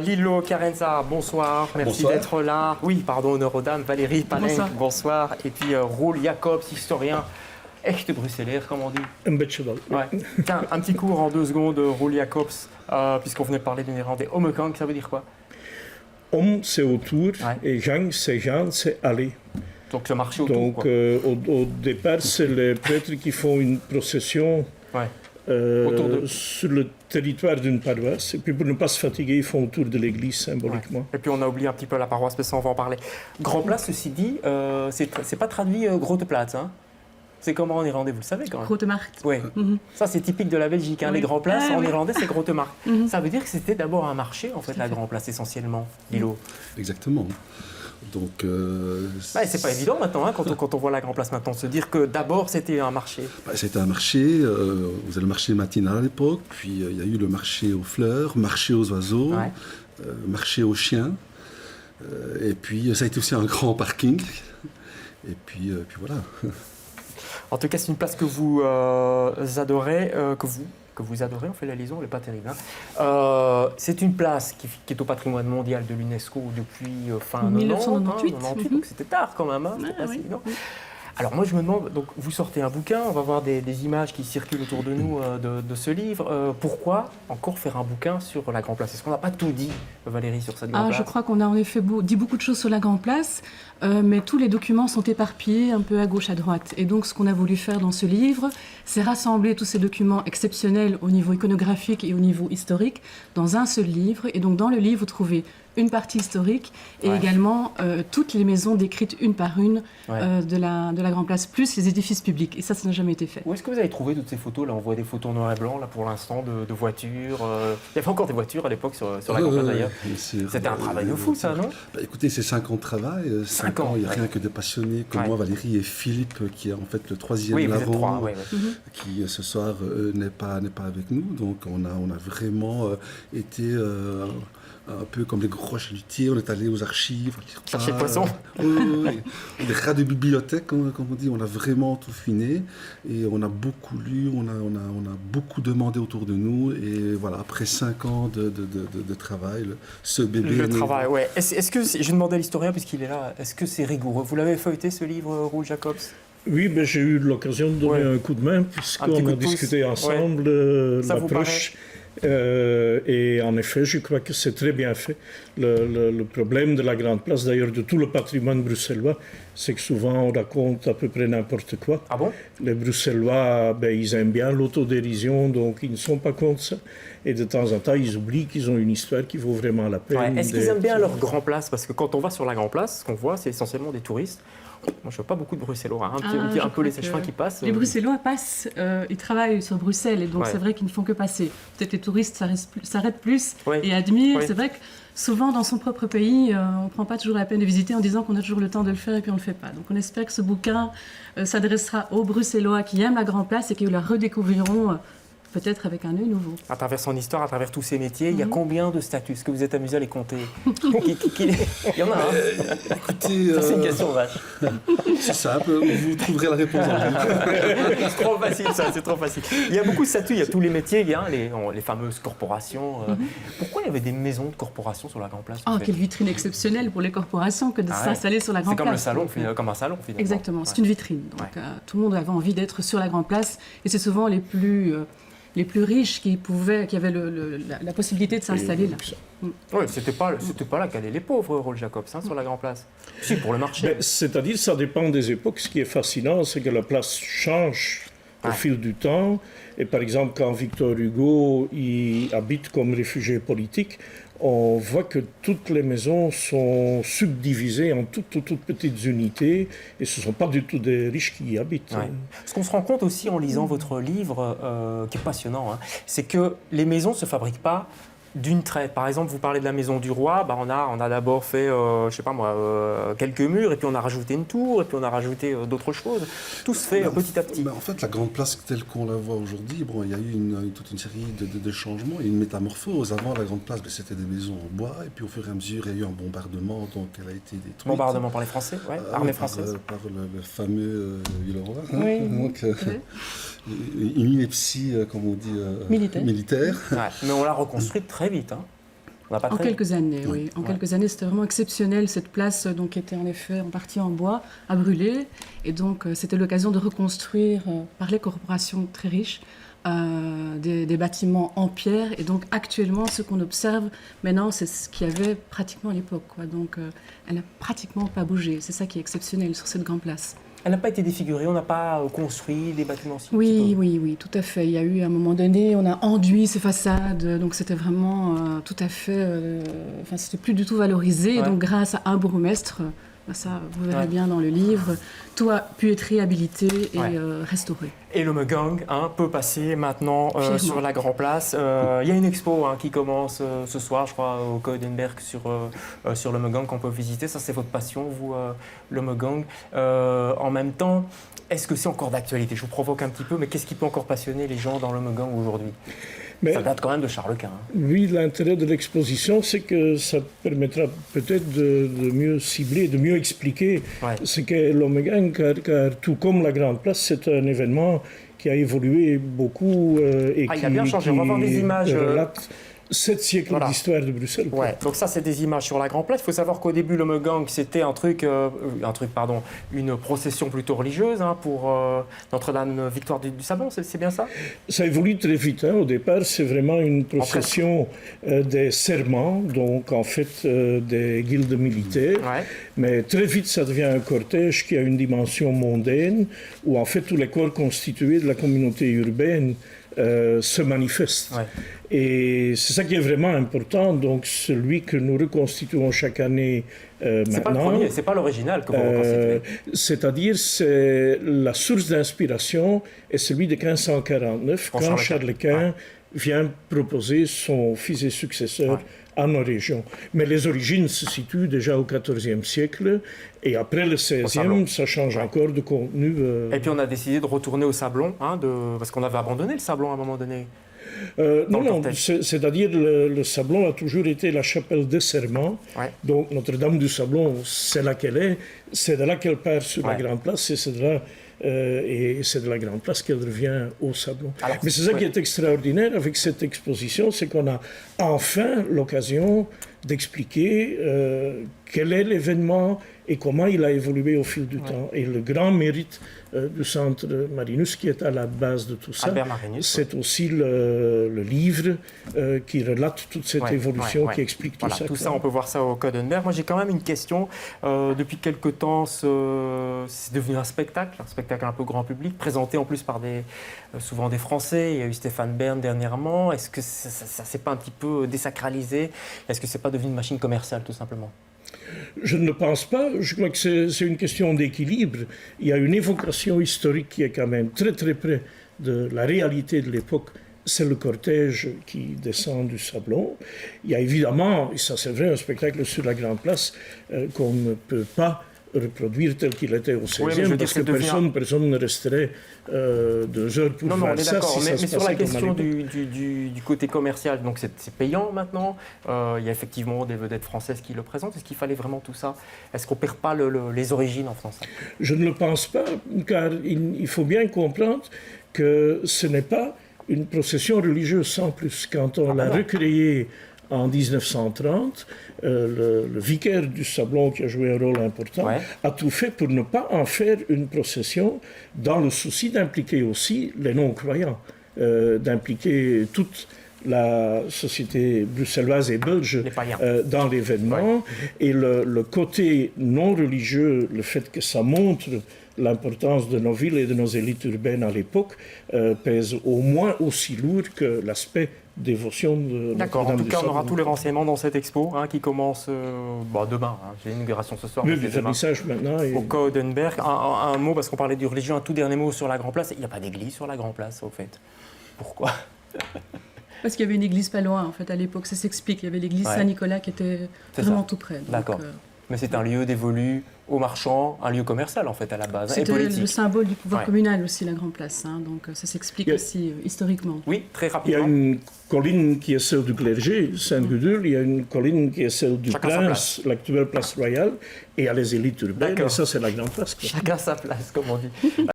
Lilo Carenza, bonsoir, merci d'être là. Oui, pardon, honneur aux dames. Valérie Palenque, bonsoir. Et puis Roel Jacobs, historien, echt bruxellaire, comme on dit. Un beetje wel. Ouais. Tiens, un petit cours en 2 secondes, Roel Jacobs, puisqu'on venait de parler du néerlandais. Ommegang, ça veut dire quoi? Om, c'est autour, et gang, c'est gaan, c'est aller. Donc le marché autour. Donc au départ, c'est les prêtres qui font une procession sur le territoire d'une paroisse. Et puis pour ne pas se fatiguer, ils font autour de l'église symboliquement. Et puis on a oublié un petit peu la paroisse, mais ça on va en parler. Grand Place, ceci dit, c'est pas traduit Grote Plaats, hein? C'est comment en irlandais, vous le savez quand même? Grote Markt. Oui. Ça c'est typique de la Belgique, hein. Les Grands Places en irlandais c'est Grote Markt. Ça veut dire que c'était d'abord un marché en fait, la Grand Place essentiellement, Lilo. Exactement. Donc, c'est pas évident maintenant, hein, quand on voit la Grand Place maintenant, de se dire que d'abord c'était un marché. C'était un marché, vous avez le marché matinal à l'époque, puis il y a eu le marché aux fleurs, marché aux oiseaux, marché aux chiens, et puis ça a été aussi un grand parking, et puis voilà. En tout cas, c'est une place que vous adorez, que vous adorez, on fait la liaison, elle n'est pas terrible. Hein. C'est une place qui est au patrimoine mondial de l'UNESCO depuis fin 1998. 98, donc c'était tard quand même, hein, c'était pas si évident. Alors moi je me demande, donc vous sortez un bouquin, on va voir des images qui circulent autour de nous de ce livre. Pourquoi encore faire un bouquin sur la Grand Place? Est-ce qu'on n'a pas tout dit, Valérie, sur cette Grand Place? Je crois qu'on a en effet dit beaucoup de choses sur la Grand Place, mais tous les documents sont éparpillés un peu à gauche, à droite. Et donc ce qu'on a voulu faire dans ce livre, c'est rassembler tous ces documents exceptionnels au niveau iconographique et au niveau historique dans un seul livre. Et donc dans le livre, vous trouvez une partie historique et également toutes les maisons décrites une par une de la Grand Place, plus les édifices publics. Et ça n'a jamais été fait. Où est-ce que vous avez trouvé toutes ces photos? Là, on voit des photos noir et blanc, là, pour l'instant, de voitures. Il y avait encore des voitures à l'époque sur la Grand Place, d'ailleurs. C'était un travail de fou, ça, non? Écoutez, c'est 5 ans de travail. 5 ans, il n'y a rien que des passionnés comme moi, Valérie et Philippe, qui est en fait le 3e larron, qui ce soir n'est pas avec nous. Donc on a vraiment été... un peu comme les gros chalutiers, on est allé aux archives. Chercher le poisson. Les rats de bibliothèque, comme on dit, on a vraiment tout finé. Et on a beaucoup lu, on a beaucoup demandé autour de nous. Et voilà, après 5 ans de travail, ce bébé... Le travail, oui. Est-ce que, j'ai demandé à l'historien, puisqu'il est là, est-ce que c'est rigoureux? Vous l'avez feuilleté, ce livre, Roel Jacobs? Oui, ben, j'ai eu l'occasion de donner un coup de main, puisqu'on a discuté ensemble l'approche. Et en effet, je crois que c'est très bien fait. Le problème de la Grande Place, d'ailleurs de tout le patrimoine bruxellois, c'est que souvent on raconte à peu près n'importe quoi. Ah bon? Les Bruxellois, ils aiment bien l'autodérision, donc ils ne sont pas contre ça. Et de temps en temps, ils oublient qu'ils ont une histoire qui vaut vraiment la peine. Est-ce qu'ils aiment bien leur Grand Place? Parce que quand on va sur la Grand Place, ce qu'on voit, c'est essentiellement des touristes. Moi, je ne vois pas beaucoup de Bruxellois, un peu les sèche-fins qui passent. Les Bruxellois passent, ils travaillent sur Bruxelles, et donc c'est vrai qu'ils ne font que passer. Peut-être les touristes s'arrêtent plus et admirent. C'est vrai que souvent, dans son propre pays, on ne prend pas toujours la peine de visiter en disant qu'on a toujours le temps de le faire et puis on ne le fait pas. Donc on espère que ce bouquin s'adressera aux Bruxellois qui aiment la Grande Place et qui la redécouvriront peut-être avec un œil nouveau. À travers son histoire, à travers tous ses métiers, il y a combien de statues? Est-ce que vous êtes amusé à les compter? Il y en a un. Écoutez, ça, c'est une question vache. C'est simple, vous trouverez la réponse en C'est trop facile, ça, c'est trop facile. Il y a beaucoup de statues, il y a tous les métiers, il y a les fameuses corporations. Pourquoi il y avait des maisons de corporations sur la Grande Place? Quelle vitrine exceptionnelle pour les corporations que de s'installer sur la Grande Place. C'est comme un salon, finalement. Exactement, c'est une vitrine. Donc tout le monde avait envie d'être sur la Grande Place, et c'est souvent les plus riches qui avaient la possibilité de s'installer là. Oui, c'était pas là qu'allaient les pauvres, Roel Jacobs, sur la Grande Place. Si, pour le marché. C'est-à-dire, ça dépend des époques. Ce qui est fascinant, c'est que la place change au fil du temps. Et par exemple, quand Victor Hugo y habite comme réfugié politique, on voit que toutes les maisons sont subdivisées en toutes petites unités, et ce ne sont pas du tout des riches qui y habitent. Ce qu'on se rend compte aussi en lisant votre livre, qui est passionnant, c'est que les maisons ne se fabriquent pas d'une traite. Par exemple, vous parlez de la maison du roi, on a d'abord fait, quelques murs, et puis on a rajouté une tour, et puis on a rajouté d'autres choses. Tout se fait petit à petit. En fait, la Grande Place telle qu'on la voit aujourd'hui, il y a eu toute une série de changements et une métamorphose. Avant, la Grande Place, c'était des maisons en bois, et puis au fur et à mesure, il y a eu un bombardement, donc elle a été détruite. Bombardement par les Français, armée française. Par le fameux Villeroy. Donc, une ineptie, comme on dit, militaire. Mais on l'a reconstruite très vite. En quelques années, oui. En quelques années, c'était vraiment exceptionnel, cette place donc, qui était en effet en partie en bois, à brûler. Et donc, c'était l'occasion de reconstruire, par les corporations très riches, des bâtiments en pierre. Et donc, actuellement, ce qu'on observe maintenant, c'est ce qu'il y avait pratiquement à l'époque. Donc, elle n'a pratiquement pas bougé. C'est ça qui est exceptionnel sur cette grande place. Elle n'a pas été défigurée, on n'a pas construit des bâtiments si oui, tout à fait. Il y a eu, à un moment donné, on a enduit ces façades, donc c'était vraiment tout à fait... Enfin, c'était plus du tout valorisé. Et donc, grâce à un bourgmestre, ça, vous verrez bien dans le livre, tout a pu être réhabilité et restauré. Et le Megang peut passer maintenant sur la Grand Place. Il y a une expo qui commence ce soir, je crois, au Koudenberg sur le Megang qu'on peut visiter. Ça, c'est votre passion, vous, le Megang. En même temps, est-ce que c'est encore d'actualité? Je vous provoque un petit peu, mais qu'est-ce qui peut encore passionner les gens dans le Megang aujourd'hui? Ça date quand même de Charles Quint. Oui, l'intérêt de l'exposition, c'est que ça permettra peut-être de mieux cibler, de mieux expliquer ce qu'est le Megang, car tout comme la Grande Place, c'est un événement qui a évolué beaucoup et il a bien changé. On va voir des images. Relate 7 siècles d'histoire de Bruxelles. Donc ça, c'est des images sur la Grande Place. Il faut savoir qu'au début, le Megang, c'était une procession plutôt religieuse pour Notre-Dame Victoire du Sablon, c'est bien ça? Ça évolue très vite. Au départ, c'est vraiment une procession des serments, donc en fait des guildes militaires. Mais très vite, ça devient un cortège qui a une dimension mondaine, où en fait tous les corps constitués de la communauté urbaine se manifestent. Et c'est ça qui est vraiment important. Donc celui que nous reconstituons chaque année maintenant... C'est pas le premier, c'est pas l'original que vous reconstituez. C'est-à-dire, c'est la source d'inspiration est celui de 1549, quand Charles Quint vient proposer son fils et successeur à nos régions. Mais les origines se situent déjà au XIVe siècle, et après le XVIe, ça change encore de contenu. Et puis on a décidé de retourner au Sablon, parce qu'on avait abandonné le Sablon à un moment donné. Non, c'est-à-dire le Sablon a toujours été la chapelle des serments. Donc Notre-Dame du Sablon, c'est là qu'elle est, c'est de là qu'elle part sur la Grande Place, et c'est de là... et c'est de la Grande Place qu'elle revient au Sablon. Mais c'est ça qui est extraordinaire avec cette exposition, c'est qu'on a enfin l'occasion d'expliquer quel est l'événement et comment il a évolué au fil du temps. Et le grand mérite du Centre Marinus, qui est à la base de tout ça, c'est aussi le livre qui relate toute cette évolution, qui explique tout ça. Tout ça, on peut voir ça au Koudenberg. Moi, j'ai quand même une question. Depuis quelque temps, c'est devenu un spectacle un peu grand public, présenté en plus par souvent des Français. Il y a eu Stéphane Bern dernièrement. Est-ce que ça s'est pas un petit peu désacralisé? Est-ce que c'est pas devenu une machine commerciale, tout simplement? Je ne le pense pas. Je crois que c'est une question d'équilibre. Il y a une évocation historique qui est quand même très très près de la réalité de l'époque. C'est le cortège qui descend du Sablon. Il y a évidemment, et ça c'est vrai, un spectacle sur la Grande Place qu'on ne peut pas reproduire tel qu'il était au XVIe, parce que personne ne resterait 2 heures pour voir ça. Mais sur la question du côté commercial, donc c'est payant maintenant. Il y a effectivement des vedettes françaises qui le présentent. Est-ce qu'il fallait vraiment tout ça? Est-ce qu'on ne perd pas les origines en faisant ça? Je ne le pense pas, car il faut bien comprendre que ce n'est pas une procession religieuse sans plus. Quand on l'a recréée en 1930, le vicaire du Sablon, qui a joué un rôle important, a tout fait pour ne pas en faire une procession, dans le souci d'impliquer aussi les non-croyants, d'impliquer toute la société bruxelloise et belge dans l'événement. Et le côté non religieux, le fait que ça montre l'importance de nos villes et de nos élites urbaines à l'époque, pèse au moins aussi lourd que l'aspect dévotion de D'accord, en tout cas, on aura tous les renseignements dans cette expo qui commence demain. J'ai l'inauguration ce soir. Oui, le vernissage maintenant. Au Koudenberg. Un mot, parce qu'on parlait de religion, un tout dernier mot sur la Grande Place. Il n'y a pas d'église sur la Grande Place, au fait. Pourquoi? Parce qu'il y avait une église pas loin, en fait, à l'époque. Ça s'explique. Il y avait l'église Saint-Nicolas qui était vraiment tout près. D'accord. Mais c'est un lieu dévolu aux marchands, un lieu commercial en fait à la base, et politique. C'était le symbole du pouvoir communal aussi, la Grande Place. Donc ça s'explique aussi historiquement. Oui, très rapidement. Il y a une colline qui est celle du clergé, Saint-Gudule, il y a une colline qui est celle du prince, l'actuelle place royale, et il y a les élites urbaines, et ça c'est la Grande Place. Chacun sa place, comme on dit.